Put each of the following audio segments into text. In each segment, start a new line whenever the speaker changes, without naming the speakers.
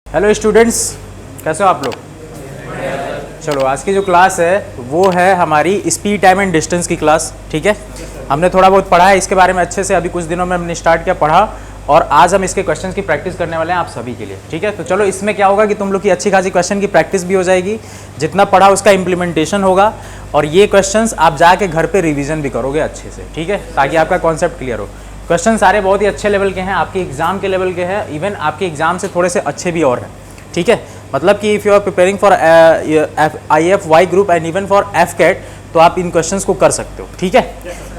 Hello students, कैसे हो आप लोग। चलो आज की जो क्लास है वो है हमारी स्पीड टाइम एंड डिस्टेंस की क्लास। ठीक है, हमने थोड़ा बहुत पढ़ा है इसके बारे में अच्छे से, अभी कुछ दिनों में हमने स्टार्ट किया पढ़ा और आज हम इसके क्वेश्चंस की प्रैक्टिस करने वाले हैं आप सभी के लिए। ठीक है, तो चलो इसमें क्या होगा कि तुम लोग की अच्छी खासी क्वेश्चन की प्रैक्टिस भी हो जाएगी, जितना पढ़ा उसका इम्प्लीमेंटेशन होगा और ये क्वेश्चंस आप जाके घर पे रिवीजन भी करोगे अच्छे से। ठीक है, ताकि आपका कॉन्सेप्ट क्लियर हो। क्वेश्चन सारे बहुत ही अच्छे लेवल के हैं, आपके एग्जाम के लेवल के हैं, इवन आपके एग्जाम से थोड़े से अच्छे भी और हैं। ठीक है, मतलब कि if you are preparing for IFY group and even for FCAT तो आप इन क्वेश्चंस को कर सकते हो। ठीक है,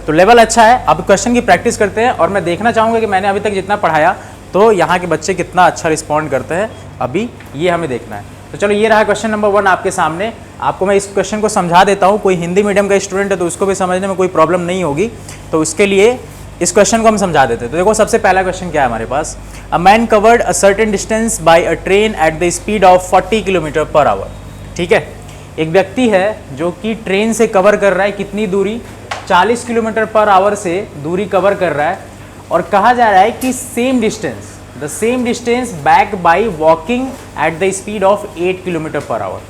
तो लेवल अच्छा है। अब क्वेश्चन की प्रैक्टिस करते हैं और मैं देखना चाहूँगा कि मैंने अभी तक जितना पढ़ाया तो यहाँ के बच्चे कितना अच्छा रिस्पॉन्ड करते हैं, अभी ये हमें देखना है। तो चलो ये रहा क्वेश्चन नंबर 1 आपके सामने। आपको मैं इस क्वेश्चन को समझा देता हूँ, कोई हिंदी मीडियम का स्टूडेंट है तो उसको भी समझने में कोई प्रॉब्लम नहीं होगी, तो उसके लिए इस क्वेश्चन को हम समझा देते हैं। तो देखो सबसे पहला क्वेश्चन क्या है हमारे पास। A man covered a certain distance by a train at the speed of 40 kilometre per hour. ठीक है, एक व्यक्ति है जो कि ट्रेन से कवर कर रहा है कितनी दूरी, 40 किलोमीटर पर आवर से दूरी कवर कर रहा है और कहा जा रहा है कि the same distance back by walking eight the speed of 8 kilometre per our.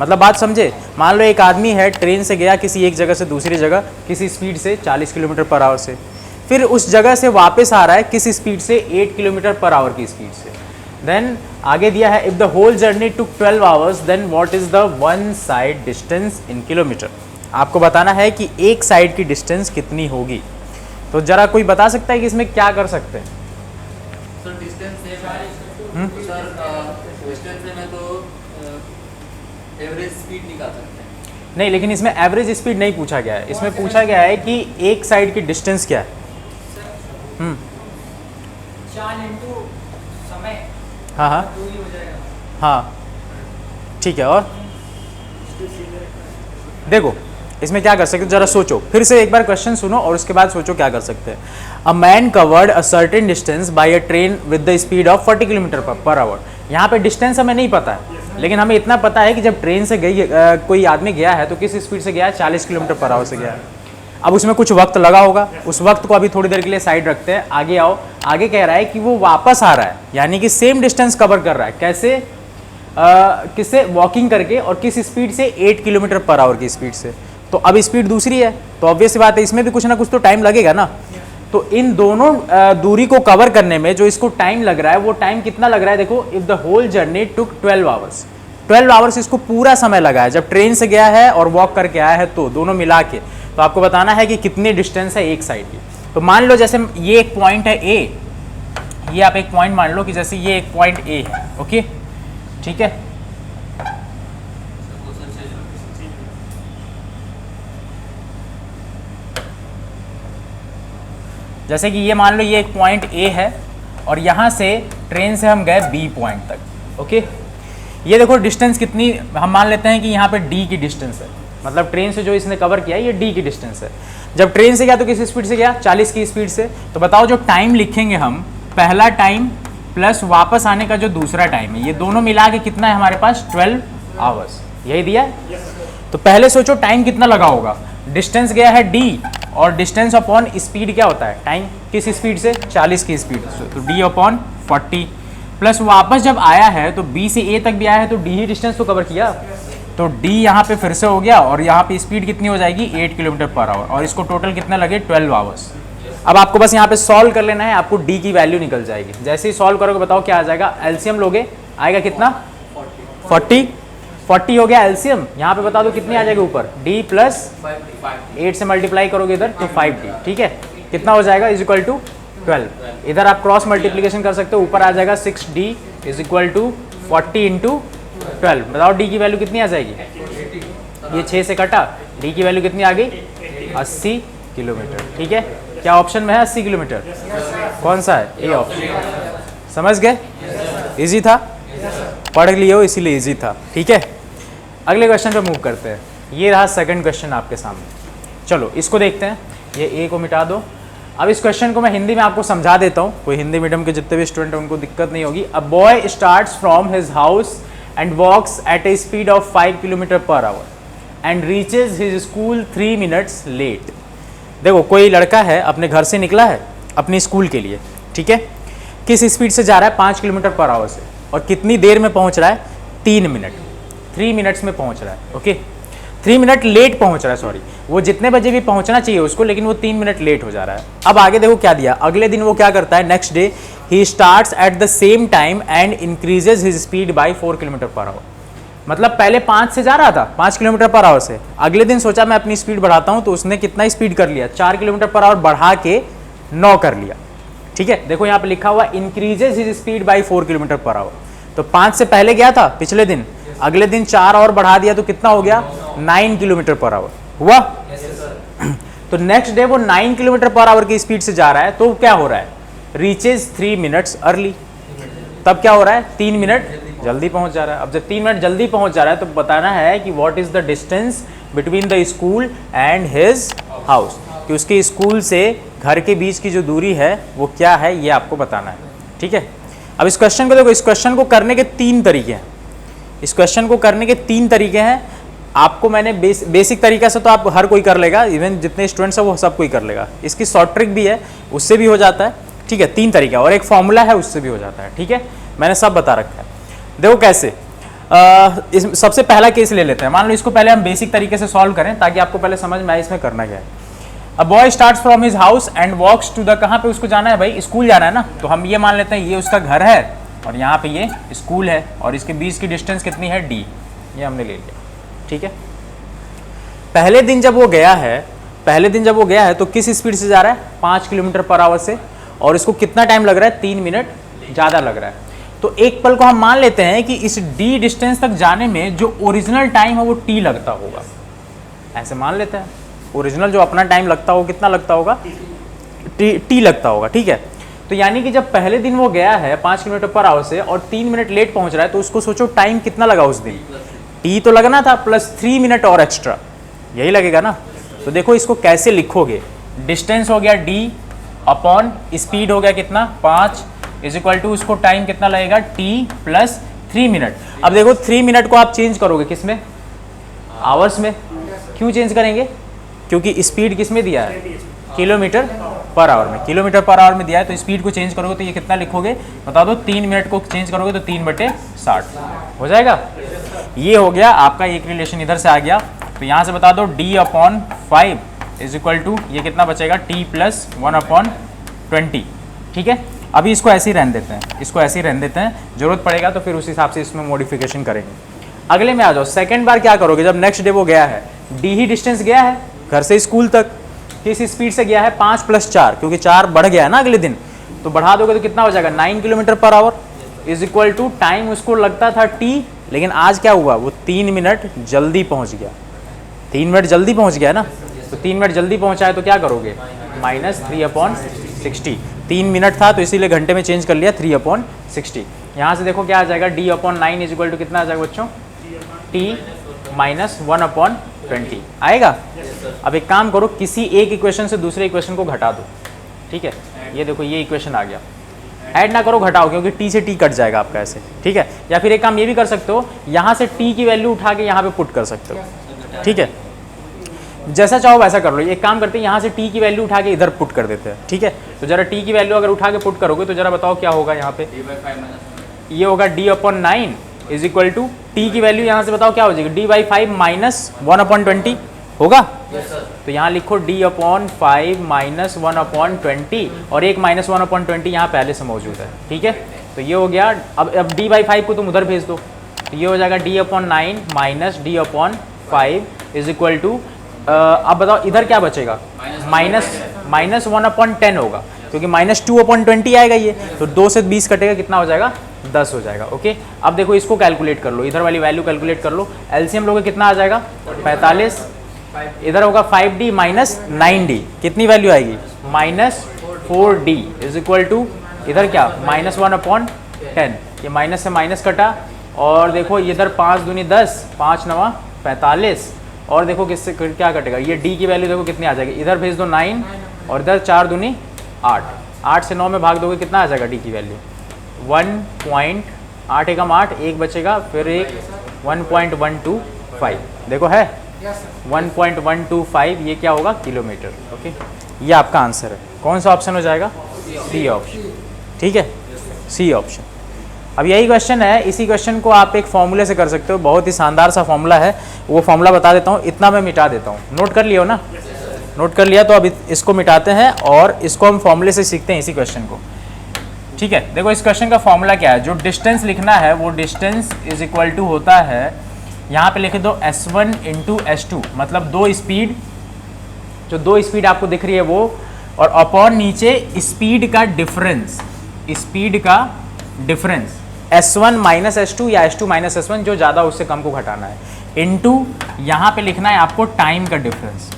मतलब बात समझे, मान लो एक आदमी है ट्रेन से गया किसी एक जगह से दूसरी जगह किसी स्पीड से 40 किलोमीटर पर आवर से, फिर उस जगह से वापस आ रहा है किस स्पीड से, 8 किलोमीटर पर आवर की स्पीड से। देन आगे दिया है if the whole journey took 12 hours then what is the one side distance in kilometre. आपको बताना है कि एक साइड की डिस्टेंस कितनी होगी। तो जरा कोई बता सकता है कि इसमें क्या कर सकते हैं।
सर डिस्टेंस में तो एवरेज स्पीड निकाल सकते हैं।
नहीं, लेकिन इसमें एवरेज स्पीड नहीं पूछा गया है, इसमें पूछा गया है कि एक साइड की डिस्टेंस क्या है।
चाल इनटू समय।
हाँ हाँ
दूरी हो जाएगा।
हाँ ठीक है, और देखो इसमें क्या कर सकते हो, जरा सोचो, फिर से एक बार क्वेश्चन सुनो और उसके बाद सोचो क्या कर सकते हैं। अ man covered a certain distance by a train with the speed of 40 kilometre per our. यहाँ पे डिस्टेंस हमें नहीं पता है, लेकिन हमें इतना पता है कि जब ट्रेन से गई कोई आदमी गया है तो किस स्पीड से गया है, 40 किलोमीटर पर आवर से गया है। अब उसमें कुछ वक्त लगा होगा, उस वक्त को अभी थोड़ी देर के लिए साइड रखते हैं, आगे आओ। आगे कह रहा है कि वो वापस आ रहा है, यानी कि सेम डिस्टेंस कवर कर रहा है। कैसे, किससे, वॉकिंग करके और किस स्पीड से, 8 किलोमीटर पर आवर की स्पीड से। तो अब स्पीड दूसरी है तो ऑब्वियस बात है इसमें भी कुछ ना कुछ तो टाइम लगेगा ना। तो इन दोनों दूरी को कवर करने में जो इसको टाइम लग रहा है वो टाइम कितना लग रहा है, देखो if the whole journey took 12 hours, 12 hours इसको पूरा समय लगा है जब ट्रेन से गया है और वॉक करके आया है, तो दोनों मिला के तो आपको बताना है कि कितनी डिस्टेंस है एक साइड की। तो मान लो जैसे ये एक पॉइंट है ए, ये आप एक पॉइंट मान लो कि जैसे ये एक पॉइंट ए है। ओके ठीक है, जैसे कि ये मान लो ये एक पॉइंट ए है और यहाँ से ट्रेन से हम गए बी पॉइंट तक। ओके, ये देखो डिस्टेंस कितनी, हम मान लेते हैं कि यहाँ पे डी की डिस्टेंस है, मतलब ट्रेन से जो इसने कवर किया ये डी की डिस्टेंस है। जब ट्रेन से गया तो किस स्पीड से गया, 40 की स्पीड से। तो बताओ जो टाइम लिखेंगे हम, पहला टाइम प्लस वापस आने का जो दूसरा टाइम है, ये दोनों मिला के कितना है हमारे पास, 12 आवर्स, यही दिया है। तो पहले सोचो टाइम कितना लगा होगा, डिस्टेंस गया है डी और डिस्टेंस अपॉन स्पीड क्या होता है, टाइम किस स्पीड से, 40 की स्पीड से, तो डी अपॉन 40 प्लस वापस जब आया है तो बी से ए तक भी आया है तो डी ही डिस्टेंस तो कवर किया, तो डी यहाँ पे फिर से हो गया और यहाँ पे स्पीड कितनी हो जाएगी, 8 किलोमीटर पर आवर, और इसको टोटल कितना लगे, 12 आवर्स। अब आपको बस यहाँ पे सॉल्व कर लेना है, आपको डी की वैल्यू निकल जाएगी। जैसे ही सॉल्व करोगे बताओ क्या आ जाएगा, एलसीएम लोगे आएगा कितना, 40 हो गया एलसीएम। यहाँ पे बता दो कितनी आ जाएगी ऊपर, डी प्लस 8 से मल्टीप्लाई करोगे इधर तो 5d। ठीक है, कितना हो जाएगा, इज इक्वल टू 12। इधर आप क्रॉस मल्टीप्लीकेशन कर सकते हो, ऊपर आ जाएगा 6d is equal to 40 into 12। बताओ डी की वैल्यू कितनी आ जाएगी, ये 6 से कटा, डी की वैल्यू कितनी आ गई, 80 किलोमीटर। ठीक है, क्या ऑप्शन में है 80 किलोमीटर, कौन सा है, ए ऑप्शन। समझ गए, इजी था, पढ़ लिए हो इसीलिए इजी था। ठीक है, अगले क्वेश्चन पे मूव करते हैं। ये रहा सेकंड क्वेश्चन आपके सामने। चलो इसको देखते हैं, ये ए को मिटा दो। अब इस क्वेश्चन को मैं हिंदी में आपको समझा देता हूँ, कोई हिंदी मीडियम के जितने भी स्टूडेंट हैं उनको दिक्कत नहीं होगी। A boy starts from his house and walks at a speed of 5 kilometre per hour and reaches his school 3 minutes late. देखो कोई लड़का है अपने घर से निकला है अपनी स्कूल के लिए, ठीक है, किस स्पीड से जा रहा है, 5 किलोमीटर पर आवर से। और कितनी देर में पहुंच रहा है, 3 मिनट, 3 मिनट्स में पहुंच रहा है। ओके, 3 मिनट लेट पहुंच रहा है, सॉरी, वो जितने बजे भी पहुंचना चाहिए उसको, लेकिन वो 3 मिनट लेट हो जा रहा है। अब आगे देखो क्या दिया, अगले दिन वो क्या करता है, next day he starts at the same time and increases his speed bye 4 kilometre per our. मतलब पहले 5 से जा रहा था, 5 किलोमीटर पर आवर से, अगले दिन सोचा मैं अपनी स्पीड बढ़ाता हूं, तो उसने कितना स्पीड कर लिया, 4 किलोमीटर पर आवर बढ़ा के 9 कर लिया। ठीक है, देखो यहाँ पे लिखा हुआ increases his speed bye 4 kilometre per our. तो 5 से पहले गया था पिछले दिन, अगले दिन 4 और बढ़ा दिया तो कितना हो गया, 9 किलोमीटर पर आवर हुआ। तो नेक्स्ट डे वो 9 किलोमीटर पर आवर की स्पीड से जा रहा है, तो क्या हो रहा है, रीचेज 3 मिनट्स अर्ली। तब क्या हो रहा है, 3 मिनट जल्दी पहुंच जा रहा है। अब जब 3 मिनट जल्दी पहुंच जा रहा है तो बताना है कि what is the distance between the school and his house, कि उसके स्कूल से घर के बीच की जो दूरी है वो क्या है, ये आपको बताना है। ठीक है, अब इस क्वेश्चन को देखो, इस क्वेश्चन को करने के 3 तरीके हैं। इस क्वेश्चन को करने के 3 तरीके हैं। आपको मैंने बेसिक तरीका से तो आप हर कोई कर लेगा, इवन जितने स्टूडेंट्स हैं वो सब कोई कर लेगा। इसकी शॉर्ट ट्रिक भी है, उससे भी हो जाता है। ठीक है, 3 तरीका, और एक फॉर्मूला है उससे भी हो जाता है। ठीक है, मैंने सब बता रखा है। देखो कैसे, सबसे पहला केस ले लेते हैं। मान लो इसको पहले हम बेसिक तरीके से सॉल्व करें ताकि आपको पहले समझ में आए इसमें करना क्या है। A boy starts from his house and walks to the, कहाँ पे उसको जाना है भाई, स्कूल जाना है ना। तो हम ये मान लेते हैं ये उसका घर है और यहाँ पे ये स्कूल है, और इसके बीच की डिस्टेंस कितनी है, d, ये हमने ले लिया। ठीक है, पहले दिन जब वो गया है तो किस स्पीड से जा रहा है, 5 किलोमीटर पर आवर से, और इसको कितना टाइम लग रहा है, 3 मिनट ज़्यादा लग रहा है। तो एक पल को हम मान लेते हैं कि इस d डिस्टेंस तक जाने में जो ओरिजिनल टाइम है वो t लगता होगा, ऐसे मान लेते हैं। ओरिजिनल जो अपना टाइम लगता होगा कितना लगता होगा, t लगता होगा। ठीक है, तो यानी कि जब पहले दिन वो गया है 5 किलोमीटर पर आवर से और 3 मिनट लेट पहुंच रहा है, तो उसको सोचो टाइम कितना लगा उस दिन, t तो लगना था प्लस 3 मिनट और एक्स्ट्रा, यही लगेगा ना। तो देखो इसको कैसे लिखोगे, डिस्टेंस हो गया d अपॉन स्पीड हो गया कितना 5 इज इक्वल टू उसको टाइम कितना लगेगा t प्लस 3 मिनट। अब देखो 3 मिनट को आप चेंज करोगे किस में, आवर्स में। क्यों चेंज करेंगे, क्योंकि स्पीड किस में दिया है, किलोमीटर पर आवर में, किलोमीटर पर आवर में दिया है। तो स्पीड को चेंज करोगे तो ये कितना लिखोगे, बता दो, 3 मिनट को चेंज करोगे तो 3/60 हो जाएगा। ये हो गया आपका एक रिलेशन, इधर से आ गया। तो यहाँ से बता दो d upon 5 is equal to ये कितना बचेगा, t प्लस 1/20। ठीक है, अभी इसको ऐसे ही रहने देते हैं, इसको ऐसे ही रहने देते हैं, जरूरत पड़ेगा तो फिर उस हिसाब से इसमें मॉडिफिकेशन करेंगे। अगले में आ जाओ, सेकंड बार क्या करोगे, जब नेक्स्ट डे वो गया है, d ही डिस्टेंस गया है घर से स्कूल तक, किस स्पीड से गया है, 5 + 4, क्योंकि 4 बढ़ गया है ना अगले दिन, तो बढ़ा दोगे तो कितना हो जाएगा, 9 kilometre per hour is equal to time उसको लगता था t, लेकिन आज क्या हुआ, वो 3 मिनट जल्दी पहुंच गया, 3 मिनट जल्दी पहुंच गया ना। तो 3 मिनट जल्दी पहुंचा है तो क्या करोगे, -3/60। 3 मिनट था तो इसीलिए घंटे में चेंज कर लिया, 3/60। यहाँ से देखो क्या आ जाएगा, d/9 इज इक्वल टू कितना आ जाएगा बच्चों, t - 1/20 आएगा। अब एक काम करो, किसी एक इक्वेशन से दूसरे इक्वेशन को घटा दो। ठीक है, ये देखो ये इक्वेशन आ गया, ऐड ना करो घटाओ, क्योंकि t से t कट जाएगा आपका ऐसे। ठीक है, या फिर एक काम ये भी कर सकते हो, यहाँ से t की वैल्यू उठा के यहाँ पे पुट कर सकते हो। ठीक है, जैसा चाहो वैसा कर लो। एक काम करते हैं, यहाँ से t की वैल्यू उठा के इधर पुट कर देते हैं। ठीक है, तो जरा t की वैल्यू अगर उठा के पुट करोगे तो जरा बताओ क्या होगा यहाँ पे, ये होगा d/9 is equal to t की वैल्यू यहाँ से बताओ क्या हो जाएगी, d/5 - 1/20 होगा। तो यहाँ लिखो d/5 - 1/20, और एक -1/20 यहाँ पहले से मौजूद है। ठीक है, तो ये हो गया। अब d/5 को तुम उधर भेज दो, तो ये हो जाएगा d/9 - d/5 is equal to, अब बताओ इधर क्या बचेगा, -1/10 होगा, क्योंकि -2/20 आएगा ये, तो 2 से 20 कटेगा, कितना हो जाएगा, 10 हो जाएगा। ओके, अब देखो इसको कैलकुलेट कर लो, इधर वाली वैल्यू कैलकुलेट कर लो, एलसीएम लोगे कितना आ जाएगा, 45, इधर होगा 5d - 9d, कितनी वैल्यू आएगी, -4d इज इक्वल टू, इधर क्या, -1/10, ये माइनस से माइनस कटा, और देखो इधर 5 दूनी 10, 5 9 45, और देखो किससे क्या कटेगा, ये d की वैल्यू देखो कितनी आ जाएगी, इधर भेज दो 9, और इधर 4 दूनी 8, 8 से 9 में भाग दोगे कितना आ जाएगा d की वैल्यू, 1.8 एकम 8, एक बचेगा, फिर एक 1.125, देखो है 1.125, ये क्या होगा, किलोमीटर। ओके, ये आपका आंसर है। कौन सा ऑप्शन हो जाएगा, सी ऑप्शन। ठीक है, सी ऑप्शन। अब यही क्वेश्चन है, इसी क्वेश्चन को आप एक फॉर्मूले से कर सकते हो, बहुत ही शानदार सा फॉर्मूला है, वो फॉर्मूला बता देता हूँ, इतना मैं मिटा देता हूँ। नोट कर लियो ना, नोट कर लिया तो अब इसको मिटाते हैं और इसको हम फॉर्मूले से सीखते हैं इसी क्वेश्चन को। ठीक है, देखो इस क्वेश्चन का फॉर्मूला क्या है, जो डिस्टेंस लिखना है वो डिस्टेंस इज इक्वल टू होता है, यहाँ पे लिख दो S1 इंटू S2, मतलब दो स्पीड, जो दो स्पीड आपको दिख रही है वो, और अपॉन नीचे स्पीड का डिफरेंस, स्पीड का डिफरेंस S1 माइनस S2 या S2 माइनस S1, जो ज़्यादा उससे कम को घटाना है, इनटू यहाँ पे लिखना है आपको टाइम का डिफरेंस,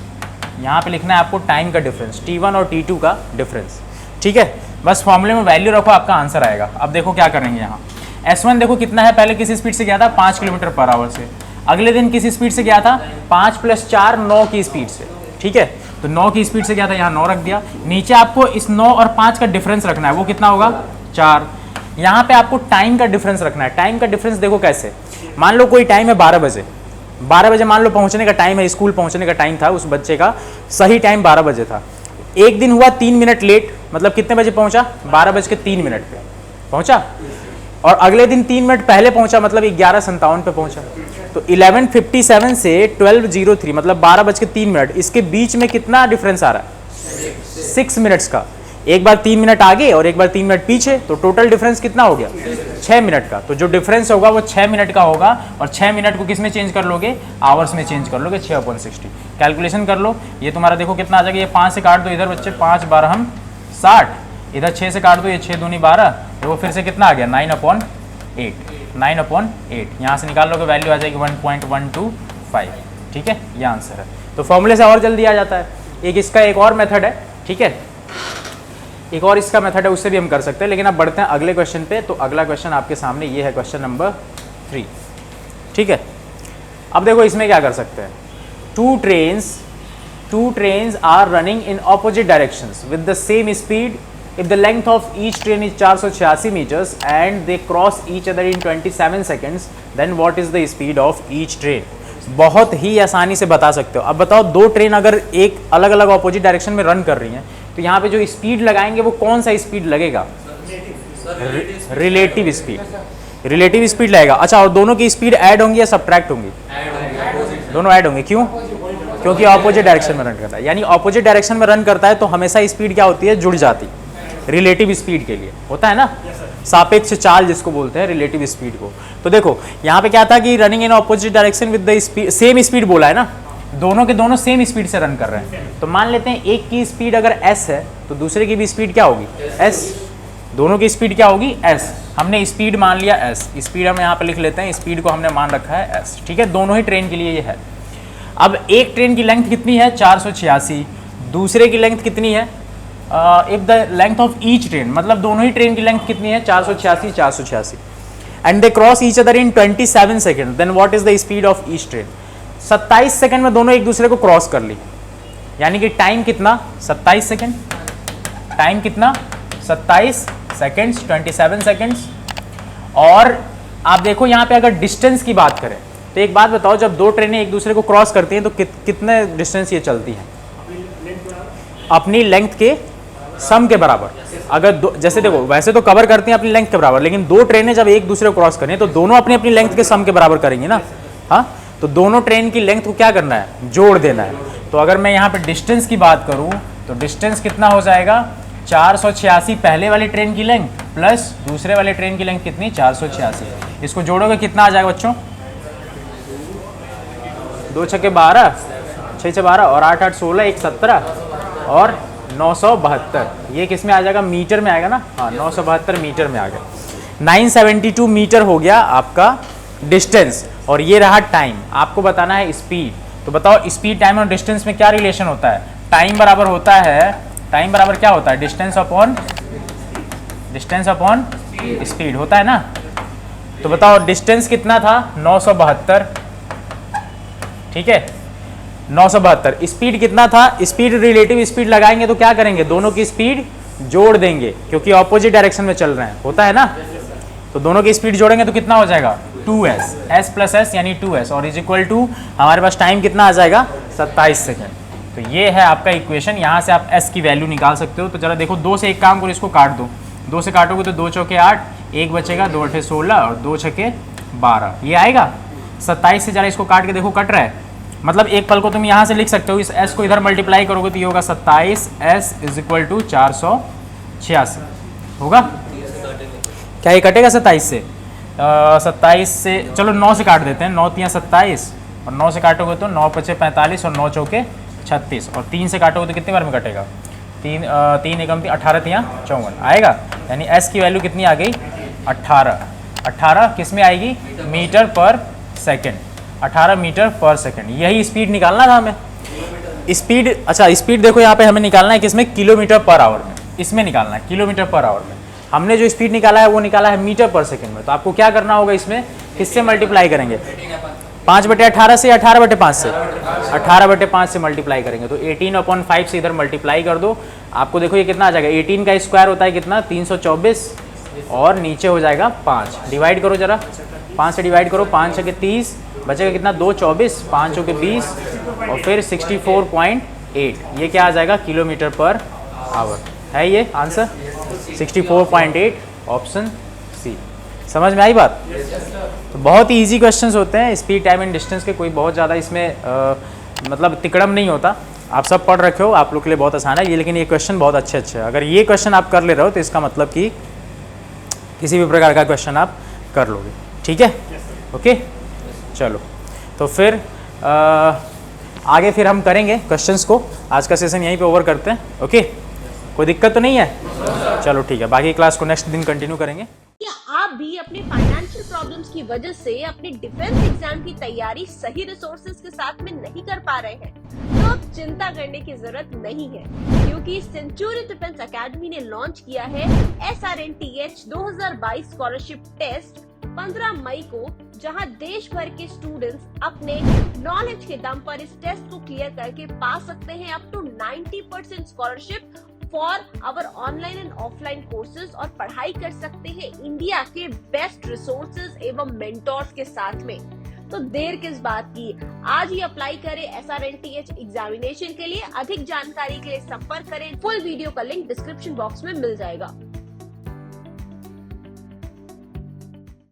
यहाँ पे लिखना है आपको टाइम का डिफरेंस, T1 और T2 का डिफरेंस। ठीक है, बस फॉर्मूले में वैल्यू रखो, आपका आंसर आएगा। अब देखो क्या करेंगे यहाँ, S1 देखो कितना है, पहले किस स्पीड से गया था, 5 किलोमीटर पर आवर से, अगले दिन किस स्पीड से गया था, 5 + 4 9 की स्पीड से। ठीक है, तो 9 की स्पीड से गया था, यहाँ 9 रख दिया, नीचे आपको इस 9 और 5 का डिफरेंस रखना है, वो कितना होगा 4। यहाँ पे आपको टाइम का डिफरेंस रखना है, टाइम का डिफरेंस देखो कैसे, मान लो कोई टाइम है 12 बजे, 12 बजे मान लो पहुँचने का टाइम है, स्कूल पहुँचने का टाइम था उस बच्चे का, सही टाइम 12 बजे था, एक दिन हुआ 3 मिनट लेट, मतलब कितने बजे पहुँचा, 12:03 पे पहुँचा, और अगले दिन 3 मिनट पहले पहुँचा, मतलब 11:57 पे पहुँचा। तो 11:57 से 12:03 मतलब 12:03, इसके बीच में कितना डिफरेंस आ रहा है, 6 मिनट्स का, एक बार 3 मिनट आगे और एक बार 3 मिनट पीछे, तो टोटल डिफरेंस कितना हो गया, 6 मिनट का। तो जो डिफरेंस होगा वो 6 मिनट का होगा, और 6 मिनट को किस में चेंज कर लोगे, आवर्स में चेंज कर लोगे, 6/60। कैलकुलेशन कर लो, ये तुम्हारा देखो कितना आ जाएगा, ये 5 से काट दो इधर बच्चे, 5 12 हम 60, इधर 6 से काट दो, ये 6 दूनी 12, तो वो फिर से कितना आ गया 9/8, 9/8, यहाँ से निकाल लोगे वैल्यू आ जाएगी 1.125। ठीक है, ये आंसर है। तो फॉर्मूले से और जल्दी आ जाता है। एक इसका एक और मेथड है, ठीक है, एक और इसका मेथड है, उससे भी हम कर सकते हैं, लेकिन अब बढ़ते हैं अगले क्वेश्चन पे। तो अगला क्वेश्चन आपके सामने ये है, क्वेश्चन नंबर 3। ठीक है, अब देखो इसमें क्या कर सकते हैं, two trains are running in opposite directions with the same speed if the length of each train is 486 meters and they cross each other in 27 seconds, then what is the speed of each train? बहुत ही आसानी से बता सकते हो। अब बताओ, दो train अगर एक अलग अलग ऑपोजिट डायरेक्शन में रन कर रही हैं, तो यहाँ पे जो स्पीड लगाएंगे वो कौन सा स्पीड लगेगा, रिलेटिव स्पीड, रिलेटिव स्पीड लगेगा। अच्छा, और दोनों की स्पीड ऐड होंगी या सब्ट्रैक्ट होंगी, दोनों ऐड होंगे, क्यों, क्योंकि ऑपोजिट डायरेक्शन में रन करता है, यानी ऑपोजिट डायरेक्शन में रन करता है तो हमेशा स्पीड क्या होती है, जुड़ जाती, रिलेटिव स्पीड के लिए होता है ना, सापेक्ष चाल जिसको बोलते हैं रिलेटिव स्पीड को। तो देखो यहाँ पे क्या था कि running in opposite direction with the speed, same speed बोला है ना, दोनों के दोनों सेम स्पीड से रन कर रहे हैं। तो मान लेते हैं एक की स्पीड अगर s है तो दूसरे की भी स्पीड क्या होगी, s, दोनों की स्पीड क्या होगी, s। हमने स्पीड मान लिया s, स्पीड हम यहाँ पे लिख लेते हैं, स्पीड को हमने मान रखा है s। ठीक है, दोनों ही ट्रेन के लिए ये है। अब एक ट्रेन की लेंथ कितनी है 486, दूसरे की लेंथ कितनी है, if the length of each train, मतलब दोनों ही ट्रेन की लेंथ कितनी है 486, and they cross each other in 27 second, then what is the speed of each train. 27 second में दोनों एक दूसरे को क्रॉस कर ली, यानी कि टाइम कितना 27 सेकेंड, टाइम कितना 27 सेकेंड्स, 27 सेकेंड्स। और आप देखो यहाँ पे अगर डिस्टेंस की बात करें तो एक बात बताओ, जब दो ट्रेनें एक दूसरे को क्रॉस करती हैं तो कितने डिस्टेंस ये चलती हैं, अपनी लेंथ के सम के बराबर। अगर जैसे देखो वैसे तो कवर करती हैं अपनी लेंथ के बराबर, लेकिन दो ट्रेनें जब एक दूसरे को क्रॉस करें तो दोनों अपनी अपनी लेंथ के सम के बराबर करेंगी ना, हाँ, तो दोनों ट्रेन की लेंथ को क्या करना है, जोड़ देना है। तो अगर मैं यहाँ पे डिस्टेंस की बात करूँ तो डिस्टेंस कितना हो जाएगा 486 पहले वाली ट्रेन की लेंथ प्लस दूसरे वाले ट्रेन की लेंथ कितनी 486, इसको जोड़ोगे कितना आ जाएगा बच्चों, 2 छक्के 12, 6 6 12 और 8 8 16, 1 17 और 972, ये किस में आ जाएगा, मीटर में आएगा ना, हाँ 972 मीटर में आ गया। 972 मीटर हो गया आपका डिस्टेंस, और ये रहा टाइम। आपको बताना है स्पीड। तो बताओ स्पीड, टाइम और डिस्टेंस में क्या रिलेशन होता है, टाइम बराबर होता है, टाइम बराबर क्या होता है, डिस्टेंस अपॉन स्पीड होता है ना। तो बताओ डिस्टेंस कितना था 972, ठीक है 972, स्पीड कितना था, स्पीड रिलेटिव स्पीड लगाएंगे तो क्या करेंगे, दोनों की स्पीड जोड़ देंगे क्योंकि ऑपोजिट डायरेक्शन में चल रहे हैं, होता है ना। तो दोनों की स्पीड जोड़ेंगे तो कितना हो जाएगा 2s, s प्लस s यानी 2s, और इज इक्वल टू हमारे पास टाइम कितना आ जाएगा 27 सेकेंड। तो ये है आपका इक्वेशन, यहाँ से आप s की वैल्यू निकाल सकते हो। तो जरा देखो 2 से एक काम करो, इसको काट दो, 2 से काटोगे तो 2 चौके 8, 1 बचेगा, 2 अठे 16 और 2 छके 12, ये आएगा। 27 से जरा इसको काट के देखो, कट रहा है, मतलब एक पल को तुम यहाँ से लिख सकते हो, इस s को इधर मल्टीप्लाई करोगे तो ये होगा 27s इज इक्वल टू 486 होगा। क्या ये कटेगा 27 से? 27 से चलो 9 से काट देते हैं, 9 तियाँ 27 और 9 से काटोगे तो 9 पचे 45 और 9 चौके 36 और 3 से काटोगे तो कितने बार में कटेगा? 3 एकम 18 तियाँ 54 आएगा। यानी s की वैल्यू कितनी आ गई? 18 किस में आएगी? मीटर पर सेकेंड, 18 मीटर पर सेकेंड। यही स्पीड निकालना था हमें। स्पीड, अच्छा स्पीड देखो यहाँ पे हमें निकालना है किसमें? किलोमीटर पर आवर में, इसमें निकालना है किलोमीटर पर आवर में। हमने जो स्पीड निकाला है वो निकाला है मीटर पर सेकेंड में, तो आपको क्या करना होगा इसमें? किससे मल्टीप्लाई करेंगे? 5/18 से, 18/5 से? 18/5 से मल्टीप्लाई करेंगे तो 18/5 से इधर मल्टीप्लाई कर दो, आपको देखो ये कितना आ जाएगा? 18 का स्क्वायर होता है कितना? 324 और नीचे हो जाएगा 5। डिवाइड करो जरा, 5 से डिवाइड करो, 5 छके 30, बचेगा कितना? 2 24, 5 चौके 20 और फिर 64.8, ये क्या आ जाएगा? किलोमीटर पर आवर है ये आंसर 64.8, ऑप्शन सी। समझ में आई बात? तो बहुत ही ईजी क्वेश्चंस होते हैं स्पीड टाइम एंड डिस्टेंस के, कोई बहुत ज़्यादा इसमें मतलब तिकड़म नहीं होता। आप सब पढ़ रखे हो, आप लोग के लिए बहुत आसान है ये, लेकिन ये क्वेश्चन बहुत अच्छे हैं। अगर ये क्वेश्चन आप कर ले रहे हो तो इसका मतलब कि किसी भी प्रकार का क्वेश्चन आप कर लोगे, ठीक है? ओके चलो, तो फिर आगे फिर हम करेंगे क्वेश्चंस को। आज का सेशन यहीं पे ओवर करते हैं। ओके, कोई दिक्कत तो नहीं है? चलो ठीक है, बाकी क्लास को नेक्स्ट दिन कंटिन्यू करेंगे।
क्या आप भी अपने फाइनेंशियल प्रॉब्लम्स की वजह से अपने डिफेंस एग्जाम की तैयारी सही रिसोर्सेज के साथ में नहीं कर पा रहे हैं? तो अब चिंता करने की जरूरत नहीं है, क्योंकि सेंचुरी डिफेंस एकेडमी ने लॉन्च किया है SRNTH 2022 स्कॉलरशिप टेस्ट 15 मई को, जहां देश भर के स्टूडेंट्स अपने नॉलेज के दम पर इस टेस्ट को क्लियर करके पा सकते हैं up to 90% scholarship for our online and offline courses और पढ़ाई कर सकते हैं इंडिया के बेस्ट रिसोर्सेज एवं मेंटोर्स के साथ में। तो देर किस बात की, आज ही अप्लाई करें SRNTH एग्जामिनेशन के लिए। अधिक जानकारी के लिए संपर्क करें। फुल वीडियो का लिंक डिस्क्रिप्शन बॉक्स में मिल जाएगा।